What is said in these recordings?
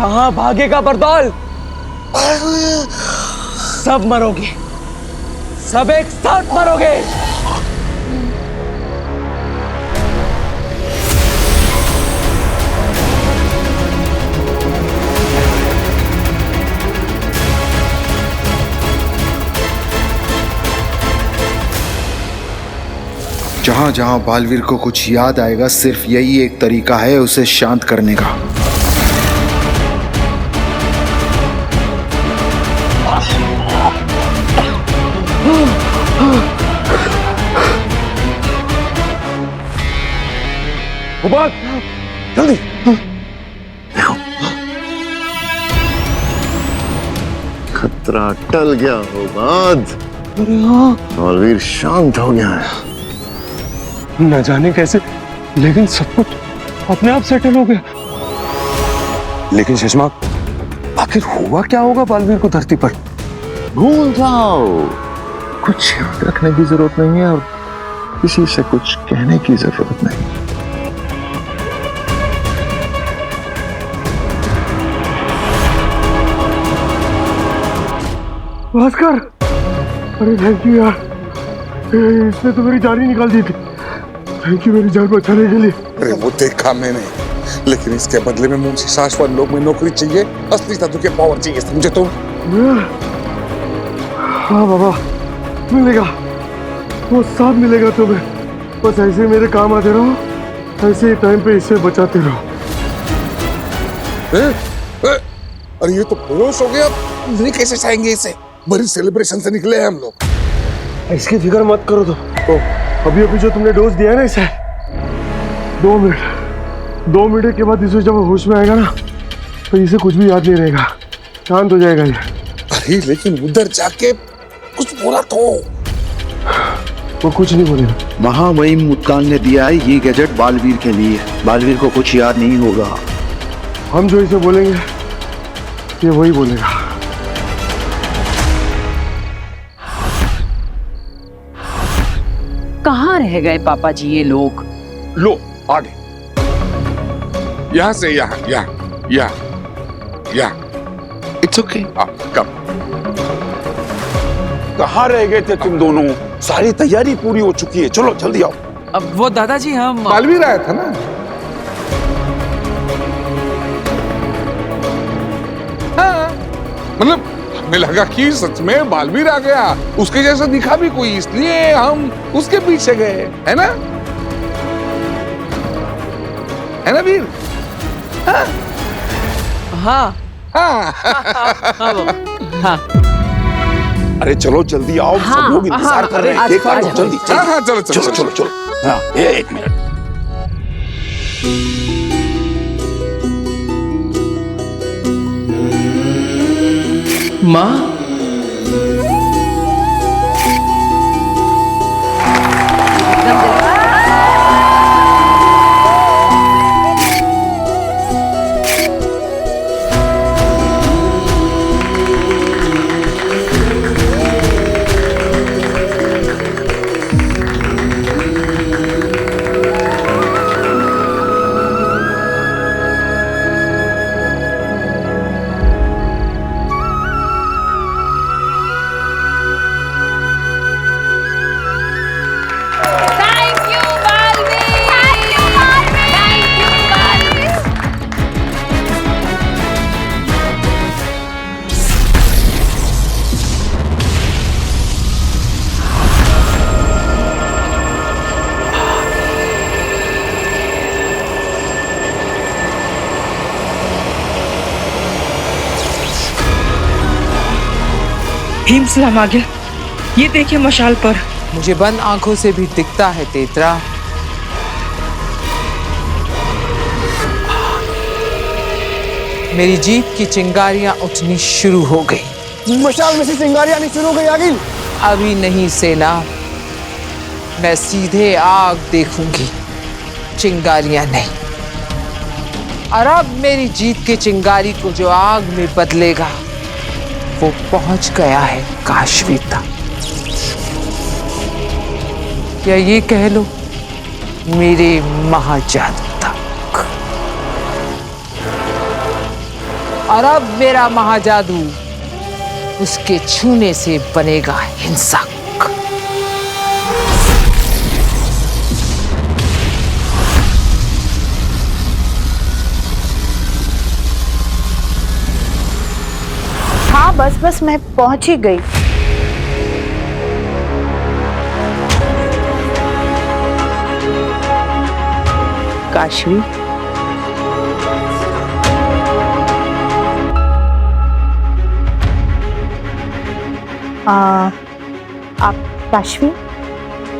कहाँ भागेगा बरदौल? सब मरोगे, सब एक साथ मरोगे। जहां जहां बालवीर को कुछ याद आएगा, सिर्फ यही एक तरीका है उसे शांत करने का। जल्दी खतरा टल गया होगा। बालवीर शांत हो गया है। न जाने कैसे, लेकिन सब कुछ अपने आप सेटल हो गया। लेकिन चश्मा, आखिर हुआ क्या होगा बालवीर को धरती पर? भूल जाओ, कुछ याद रखने की जरूरत नहीं है और किसी से कुछ कहने की जरूरत नहीं। भास्कर, अरे थैंक यू यार, इसने तो मेरी जान ही निकाल दी थी। थैंक यू मेरी जान बचाने के लिए। अरे वो देखा मैंने, लेकिन इसके बदले में मुंशी शाश्वत लोग में नौकरी चाहिए, असली तत्व के पावर चाहिए, समझे तुम? हाँ बाबा, मिलेगा, वो सब मिलेगा तुम्हें। बस ऐसे मेरे काम आते रहो, ऐसे ही टाइम पे इसे बचाते रहो। अरे ये तो बेहोश हो गया, नहीं कैसे चाहेंगे इसे? बड़ी सेलिब्रेशन से निकले हैं हम लोग। इसकी फिक्र मत करो। तो अभी जो तुमने डोज दिया है ना इसे, 2 मिनट के बाद इसे जब होश में आएगा ना, तो इसे कुछ भी याद नहीं रहेगा, शांत हो जाएगा ये। अरे लेकिन उधर जाके कुछ बोला तो? वो कुछ नहीं बोलेगा। महामहिम मुत्काल ने दिया है ये गैजेट बालवीर के लिए। बालवीर को कुछ याद नहीं होगा। हम जो इसे बोलेंगे ये वही बोलेगा। कहाँ रह गए पापा जी ये लोग? लो आगे, यहाँ से यहाँ। It's okay. कम। कहाँ रह गए थे तुम दोनों? सारी तैयारी पूरी हो चुकी है, चलो जल्दी आओ। अब वो दादाजी हम बालवीर आया था ना? हाँ, मतलब हमें लगा कि सच में बालवीर आ गया, उसके जैसा दिखा भी कोई, इसलिए हम उसके पीछे गए, है ना? है ना वीर? हाँ हाँ हाँ, अरे चलो जल्दी आओ, सब लोग इंतजार कर रहे हैं। केक काटो जल्दी। हाँ चलो चलो। हाँ, एक मिनट। माँ, भीमसलाम आ गया। ये देखिए मशाल पर। मुझे बंद आंखों से भी दिखता है तेतरा। मेरी जीत की चिंगारियां उठनी शुरू हो गई। मशाल में से चिंगारियां आनी शुरू हो गई आगिल। अभी नहीं सेना, मैं सीधे आग देखूंगी, चिंगारियां नहीं। और अब मेरी जीत की चिंगारी को जो आग में बदलेगा वो पहुंच गया है काश्मीर तक, या ये कह लो मेरे महाजादू तक। और अब मेरा महाजादू उसके छूने से बनेगा हिंसक। हाँ बस मैं पहुंच ही गई। काशवी, आप काशवी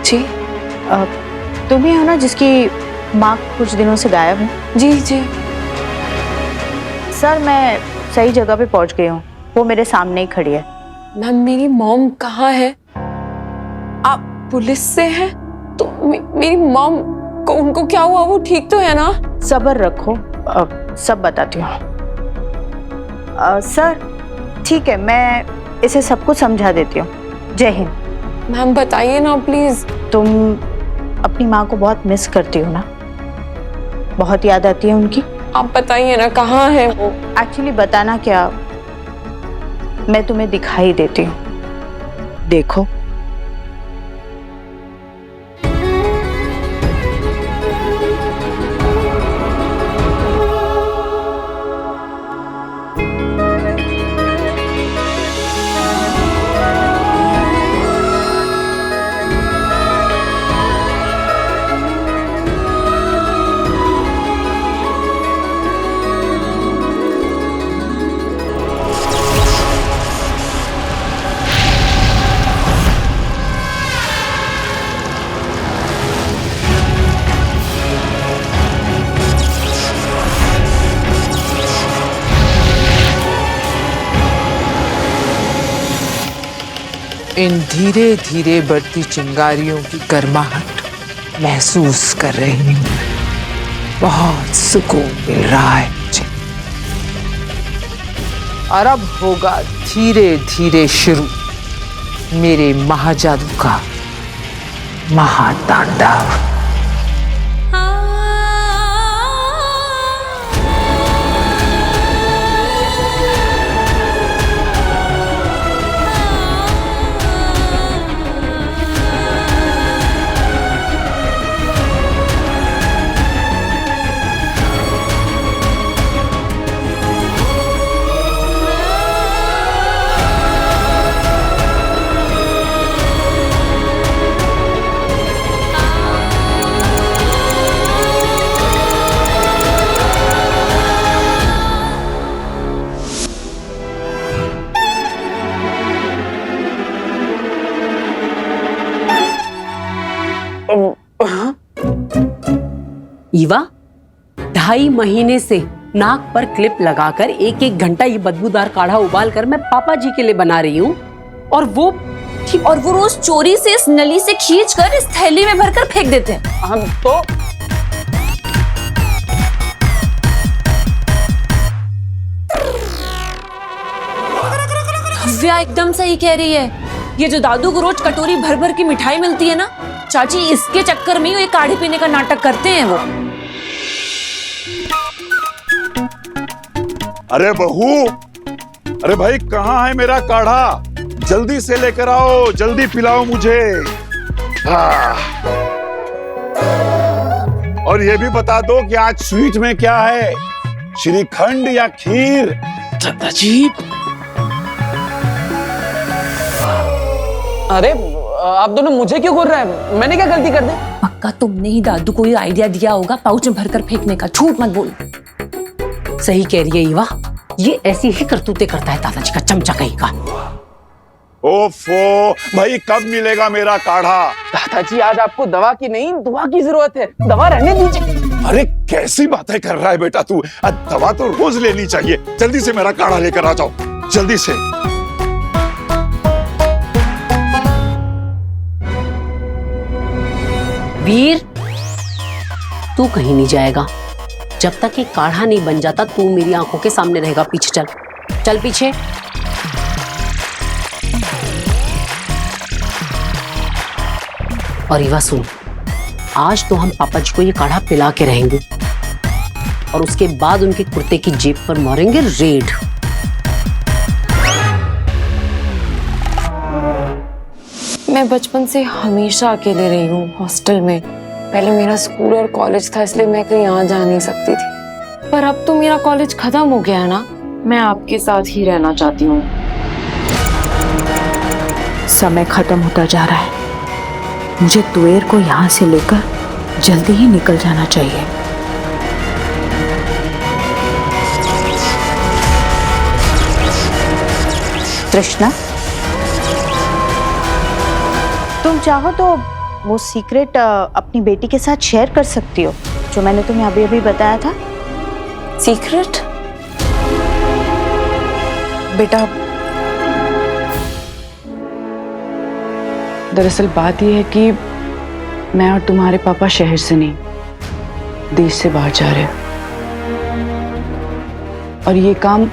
जी? तुम ही हो ना जिसकी माँ कुछ दिनों से गायब है? जी जी। सर मैं सही जगह पे पहुंच गई हूँ, वो मेरे सामने ही खड़ी है। मैम मेरी मॉम कहाँ है? आप पुलिस से हैं? तो मेरी मॉम को, उनको क्या हुआ? वो ठीक तो है ना? सब्र रखो, सब बताती हूँ। सर ठीक है, मैं इसे सब कुछ समझा देती हूँ। जय हिंद। मैम बताइए ना प्लीज। तुम अपनी माँ को बहुत मिस करती हो ना? बहुत याद आती है उनकी? आप बताइए ना कहाँ है वो? एक्चुअली बताना क्या, मैं तुम्हें दिखाई देती हूँ, देखो। इन धीरे धीरे बढ़ती चिंगारियों की गर्माहट महसूस कर रही हूँ। बहुत सुकून मिल रहा है मुझे। और अब होगा धीरे धीरे शुरू मेरे महाजादू का महातांडव। ईवा, 2.5 महीने से नाक पर क्लिप लगाकर 1-1 घंटा ये बदबूदार काढ़ा उबाल कर मैं पापा जी के लिए बना रही हूँ, और वो रोज चोरी से इस नली से खींचकर इस थैली में भरकर फेंक देते हैं। हम तो भव्या एकदम सही कह रही है। ये जो दादू को रोज कटोरी भर भर की मिठाई मिलती है ना, चाची इसके चक्कर में ये काढ़े पीने का नाटक करते हैं वो। अरे बहू, अरे भाई कहाँ है मेरा काढ़ा? जल्दी से लेकर आओ, जल्दी पिलाओ मुझे। और ये भी बता दो कि आज स्वीट में क्या है, श्रीखंड या खीर? दादाजी, अरे आप दोनों मुझे क्यों घूर रहे हैं? मैंने क्या गलती कर दी? पक्का तुमने ही दादू को ये आइडिया दिया होगा पाउच में भरकर फेंकने का। झूठ मत बोल। सही कह रही है ईवा, ये ऐसी ही करतूतें करता है दादाजी का चमचा कहीं का। ओफो भाई, कब मिलेगा मेरा काढ़ा? दादाजी आज आपको दवा की नहीं दुआ की जरूरत है, दवा रहने दीजिए। अरे कैसी बातें कर रहा है बेटा तू? दवा तो रोज लेनी चाहिए। जल्दी से मेरा काढ़ा लेकर आ जाओ, जल्दी से। वीर, तू कहीं नहीं जाएगा जब तक ये काढ़ा नहीं बन जाता। तू मेरी आंखों के सामने रहेगा। पीछे चल, चल पीछे। और ईवा सुन, आज तो हम पापा जी को ये काढ़ा पिला के रहेंगे और उसके बाद उनके कुर्ते की जेब पर मारेंगे रेड। मैं बचपन से हमेशा अकेले रही हूँ हॉस्टल में। पहले मेरा स्कूल और कॉलेज था, इसलिए मैं कहीं आ जा नहीं सकती थी। पर अब तो मेरा कॉलेज खत्म हो गया है ना, मैं आपके साथ ही रहना चाहती हूँ। समय खत्म होता जा रहा है। मुझे तुएर को यहाँ से लेकर जल्दी ही निकल जाना चाहिए। तृष्णा, तुम चाहो तो वो सीक्रेट अपनी बेटी के साथ शेयर कर सकती हो जो मैंने तुम्हें अभी अभी बताया था। सीक्रेट? बेटा, दरअसल बात यह है कि मैं और तुम्हारे पापा शहर से नहीं, देश से बाहर जा रहे हैं। और ये काम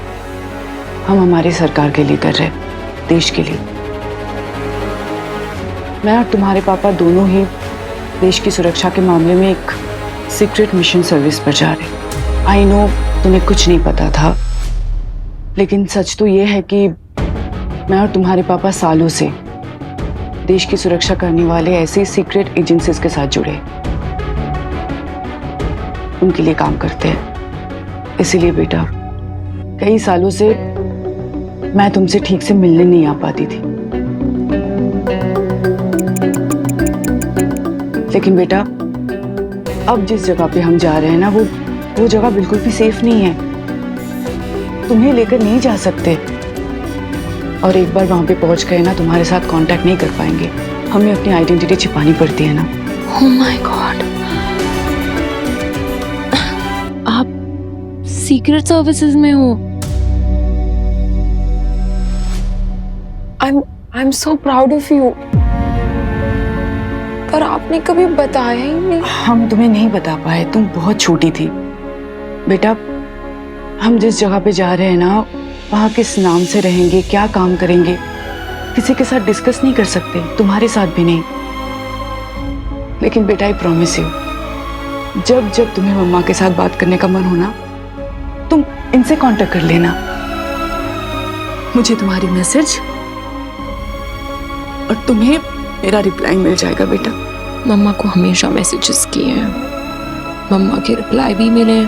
हम हमारी सरकार के लिए कर रहे हैं, देश के लिए। मैं और तुम्हारे पापा दोनों ही देश की सुरक्षा के मामले में एक सीक्रेट मिशन सर्विस पर जा रहे हैं। आई नो तुम्हें कुछ नहीं पता था, लेकिन सच तो ये है कि मैं और तुम्हारे पापा सालों से देश की सुरक्षा करने वाले ऐसी सीक्रेट एजेंसीज के साथ जुड़े, उनके लिए काम करते हैं। इसीलिए बेटा, कई सालों से मैं तुमसे ठीक से मिलने नहीं आ पाती थी। लेकिन बेटा, अब जिस जगह पे हम जा रहे हैं ना, वो जगह बिल्कुल भी सेफ नहीं है। तुम्हें लेकर नहीं जा सकते, और एक बार वहां पे पहुंच गए ना, तुम्हारे साथ कांटेक्ट नहीं कर पाएंगे। हमें अपनी आइडेंटिटी छिपानी पड़ती है ना। Oh my God! आप सीक्रेट सर्विसेज में हो? I'm so proud of you. पर आपने कभी बताया ही नहीं। हम तुम्हें नहीं बता पाए, तुम बहुत छोटी थी। बेटा, हम जिस जगह पे जा रहे हैं ना, वहाँ किस नाम से रहेंगे, क्या काम करेंगे, किसी के साथ डिस्कस नहीं कर सकते, तुम्हारे साथ भी नहीं। लेकिन बेटा, आई प्रॉमिस यू, जब जब तुम्हें मम्मा के साथ बात करने का मन हो ना, तुम इनसे कांटेक्ट कर लेना। मुझे तुम्हारी मैसेज और तुम्हें मेरा रिप्लाई मिल जाएगा बेटा। मम्मा को हमेशा मैसेजेस किए हैं, मम्मा के रिप्लाई भी मिले हैं,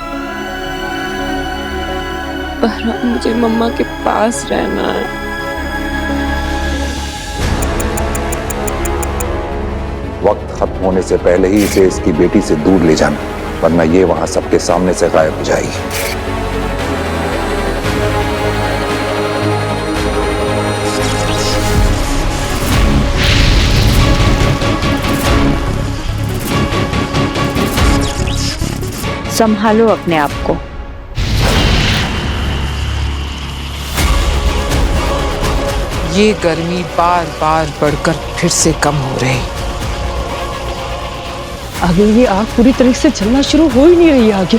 पर अब मुझे मम्मा के पास रहना है। वक्त खत्म होने से पहले ही इसे इसकी बेटी से दूर ले जाना, वरना ये वहां सबके सामने से गायब हो जाएगी। संभालो अपने आप को। ये गर्मी बार बार बढ़कर फिर से कम हो रही। आगे ये आग पूरी तरह से चलना शुरू हो ही नहीं रही है। आगे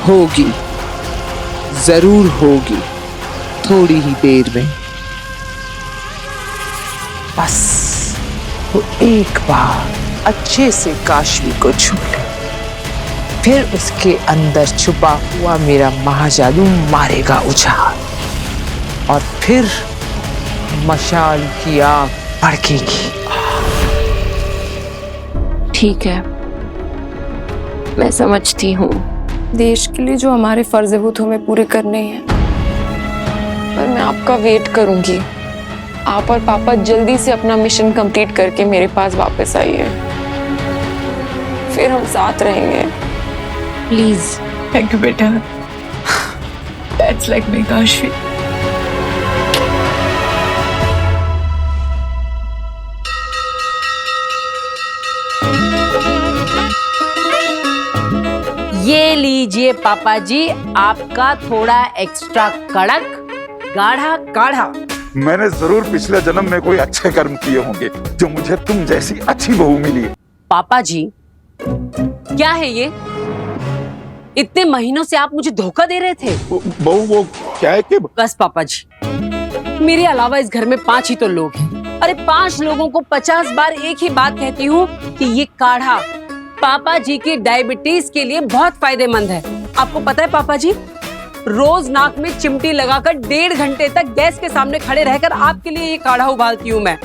होगी, जरूर होगी, थोड़ी ही देर में। बस वो एक बार अच्छे से काशवी को छू ले, फिर उसके अंदर छुपा हुआ मेरा महाजादू मारेगा उछाल, और फिर मशाल की आग भड़केगी। ठीक है, मैं समझती हूँ, देश के लिए जो हमारे फर्ज है वो तो हमें पूरे करने हैं। पर मैं आपका वेट करूंगी। आप और पापा जल्दी से अपना मिशन कंप्लीट करके मेरे पास वापस आइए, फिर हम साथ रहेंगे। प्लीज। थैंक यू बेटा। That's like me Kashvi. ये लीजिए पापा जी, आपका थोड़ा एक्स्ट्रा कड़क गाढ़ा काढ़ा। मैंने जरूर पिछले जन्म में कोई अच्छे कर्म किए होंगे जो मुझे तुम जैसी अच्छी बहू मिली। पापा जी, क्या है ये? इतने महीनों से आप मुझे धोखा दे रहे थे। बहू, वो क्या है कि बस पापा जी, मेरे अलावा इस घर में 5 ही तो लोग हैं। अरे 5 लोगों को 50 बार एक ही बात कहती हूँ कि ये काढ़ा पापा जी की डायबिटीज के लिए बहुत फायदेमंद है। आपको पता है पापा जी, रोज नाक में चिमटी लगाकर 1.5 घंटे तक गैस के सामने खड़े रहकर आपके लिए ये काढ़ा उबालती हूँ मैं।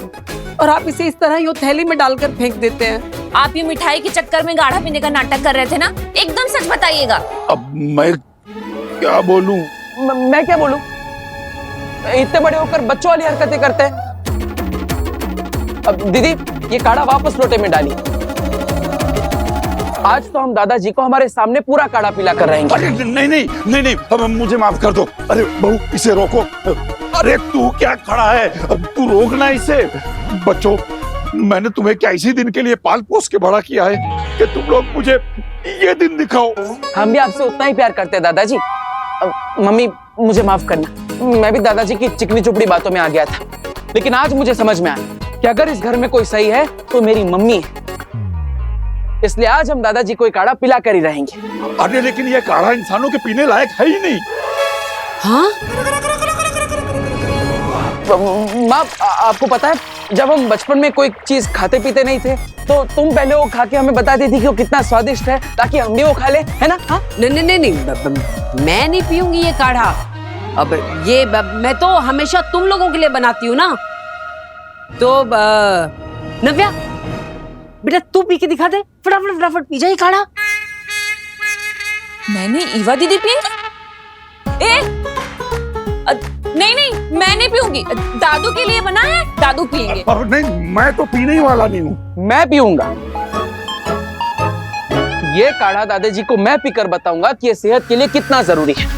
और आप इसे इस तरह ही थैली में डालकर फेंक देते हैं। आप ये मिठाई के चक्कर में गाढ़ा पीने का नाटक कर रहे थे ना? एकदम सच बताइएगा। अब मैं क्या बोलूं? मैं क्या बोलूं? इतने बड़े होकर बच्चों वाली हरकतें करते हैं। अब दीदी ये काढ़ा वापस लोटे में डालिए। आज तो हम दादाजी को हमारे सामने पूरा काढ़ा पिला कर रहेंगे। अरे नहीं नहीं नहीं नहीं, अब मुझे माफ कर दो। अरे बहू इसे रोको। अरे तू क्या खड़ा है, अब तू रोकना इसे। बच्चों, मैंने तुम्हें क्या इसी दिन के लिए पाल पोस के बड़ा किया है कि तुम लोग मुझे ये दिन दिखाओ। हम भी आपसे उतना ही प्यार करते हैं दादाजी। मम्मी मुझे माफ करना, मैं भी दादाजी की चिकनी चुपड़ी बातों में आ गया था। लेकिन आज मुझे समझ में आया कि अगर इस घर में कोई सही है तो मेरी मम्मी है। इसलिए आज हम दादाजी को काढ़ा पिला कर ही रहेंगे। अरे लेकिन ये काढ़ा इंसानों के पीने लायक है ही नहीं। हाँ? माँ, आपको पता है जब हम बचपन में कोई चीज खाते पीते नहीं थे तो तुम पहले वो खा के हमें बताती थी कि वो कितना स्वादिष्ट है ताकि हम भी वो खा ले, है ना? हाँ? नहीं, मैं नहीं पीऊंगी ये काढ़ा। अब ये मैं तो हमेशा तुम लोगों के लिए बनाती हूँ ना। तो नव्या बेटा तू पी के दिखा दे, फटाफट पी जाए काढ़ा। मैंने ईवा दीदी पियेंगी? नहीं, मैं नहीं पीऊंगी। दादू के लिए बना है, दादू पियेंगे। नहीं, मैं तो पीने ही वाला नहीं हूँ। मैं पीऊंगा। ये काढ़ा दादाजी को मैं पीकर बताऊंगा कि ये सेहत के लिए कितना जरूरी है।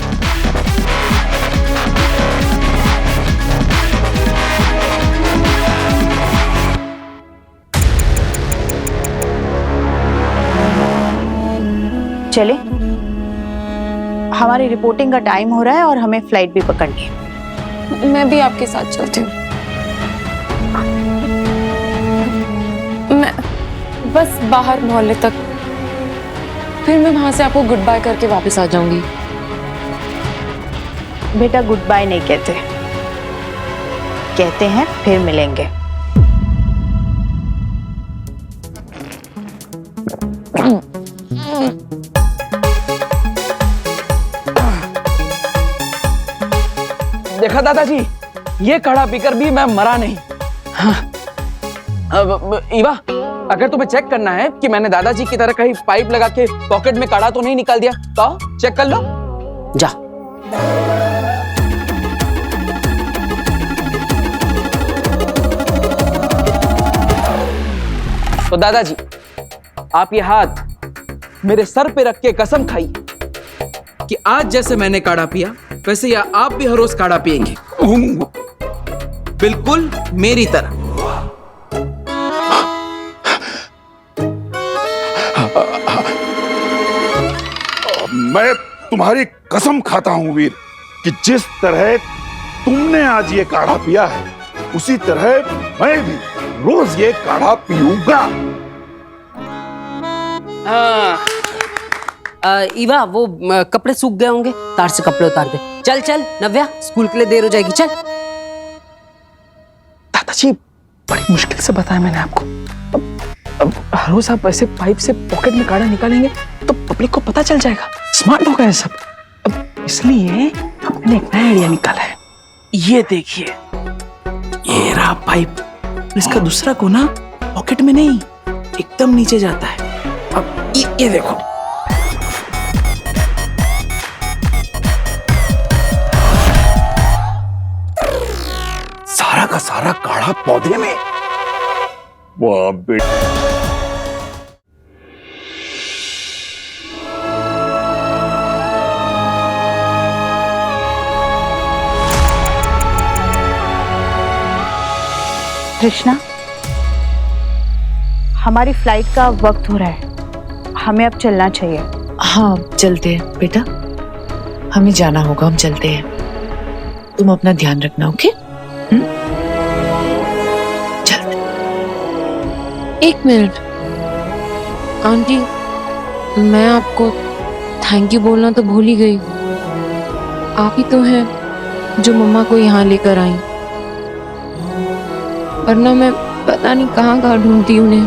चले, हमारी रिपोर्टिंग का टाइम हो रहा है और हमें फ्लाइट भी पकड़नी है। मैं भी आपके साथ चलती हूँ। मैं बस बाहर मोहल्ले तक, फिर मैं वहां से आपको गुड बाय करके वापस आ जाऊंगी। बेटा गुड बाय नहीं कहते, कहते हैं फिर मिलेंगे। देखा दादाजी, ये काढ़ा पीकर भी मैं मरा नहीं। हाँ। अब ईवा, अगर तुम्हें चेक करना है कि मैंने दादाजी की तरह कहीं पाइप लगा के पॉकेट में काढ़ा तो नहीं निकाल दिया तो चेक कर लो। जा। तो दादाजी, आप ये हाथ मेरे सर पे रख के कसम खाइए कि आज जैसे मैंने काढ़ा पिया वैसे या आप भी हर रोज काढ़ा पिएंगे, बिल्कुल मेरी तरह। मैं तुम्हारी कसम खाता हूं वीर कि जिस तरह तुमने आज ये काढ़ा पिया है उसी तरह मैं भी रोज ये काढ़ा पीऊंगा। हाँ। ईवा वो कपड़े सूख गए होंगे, तार से कपड़े उतार दे। चल चल नव्या, स्कूल के लिए देर हो जाएगी। चल। दादाजी बड़ी मुश्किल से बताया मैंने आपको। अब हर रोज आप ऐसे पाइप से पॉकेट में काढ़ा निकालेंगे तो पब्लिक को पता चल जाएगा, स्मार्ट होगा ये सब। अब इसलिए हमने एक नया आइडिया निकाला है। ये देखिए, ये रहा पाइप, इसका दूसरा कोना पॉकेट में नहीं एकदम नीचे जाता है। अब ये देखो, सारा का सारा काढ़ा पौधे में। वाह बेटा। कृष्णा, हमारी फ्लाइट का वक्त हो रहा है, हमें अब चलना चाहिए। हाँ चलते हैं बेटा, हमें जाना होगा, हम चलते हैं। तुम अपना ध्यान रखना, ओके? चलते। एक मिनट आंटी, मैं आपको थैंक यू बोलना तो भूल ही गई। आप ही तो हैं जो मम्मा को यहाँ लेकर आई, वरना मैं पता नहीं कहाँ कहाँ ढूंढती उन्हें।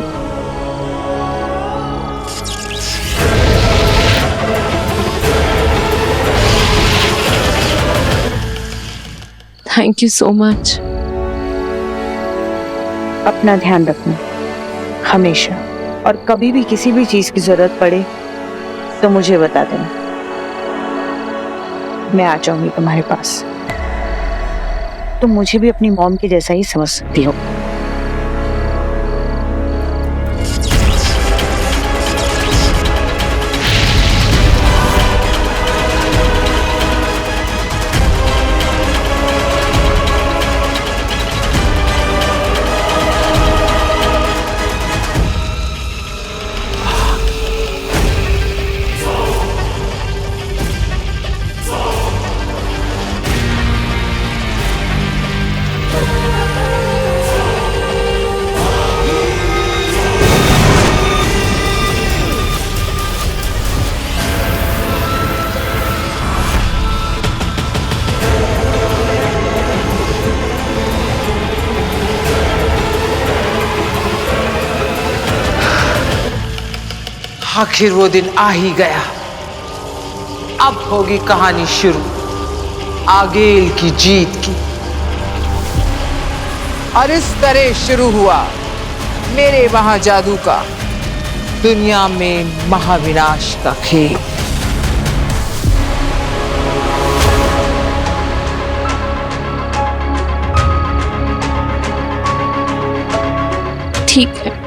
Thank you so much. अपना ध्यान रखना हमेशा, और कभी भी किसी भी चीज की जरूरत पड़े तो मुझे बता देना, मैं आ जाऊंगी तुम्हारे पास। तुम मुझे भी अपनी मॉम के जैसा ही समझ सकती हो। आखिर वो दिन आ ही गया। अब होगी कहानी शुरू आगेल की जीत की। और इस तरह शुरू हुआ मेरे वहां जादू का दुनिया में महाविनाश का खेल। ठीक है,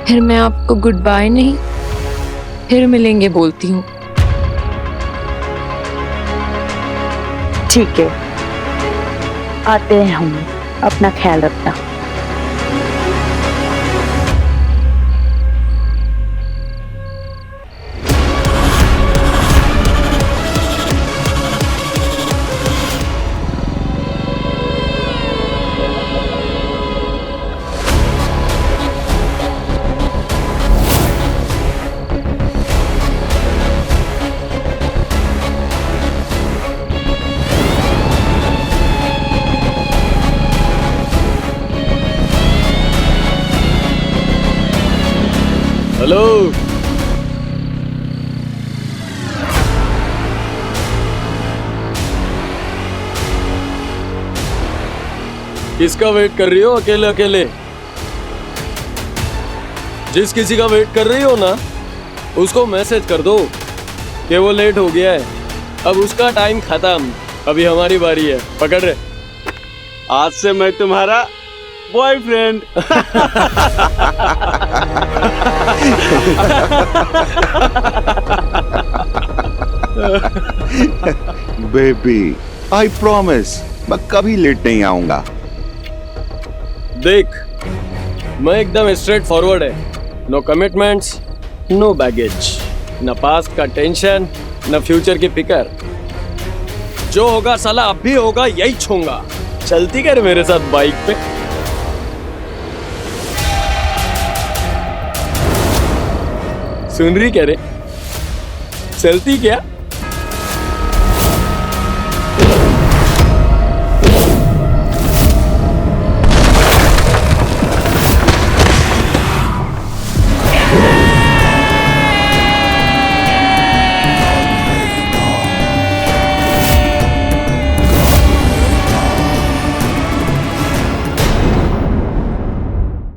फिर मैं आपको गुड बाय नहीं, फिर मिलेंगे बोलती हूँ। ठीक है, आते हैं हम, अपना ख्याल रखना। हेलो, किसका वेट कर रही हो अकेले अकेले? जिस किसी का वेट कर रही हो ना, उसको मैसेज कर दो कि वो लेट हो गया है, अब उसका टाइम खत्म, अभी हमारी बारी है। पकड़ रहे, आज से मैं तुम्हारा बॉयफ्रेंड। बेबी, आई प्रॉमिस मैं कभी लेट नहीं आऊंगा। देख, मैं एकदम स्ट्रेट फॉरवर्ड है, नो कमिटमेंट्स, नो बैगेज, न पास्ट का टेंशन, न फ्यूचर की फिकर। जो होगा साला अब भी होगा, यही छूंगा। चलती कर मेरे साथ बाइक पे। सुन रही क्या रे? चलती क्या?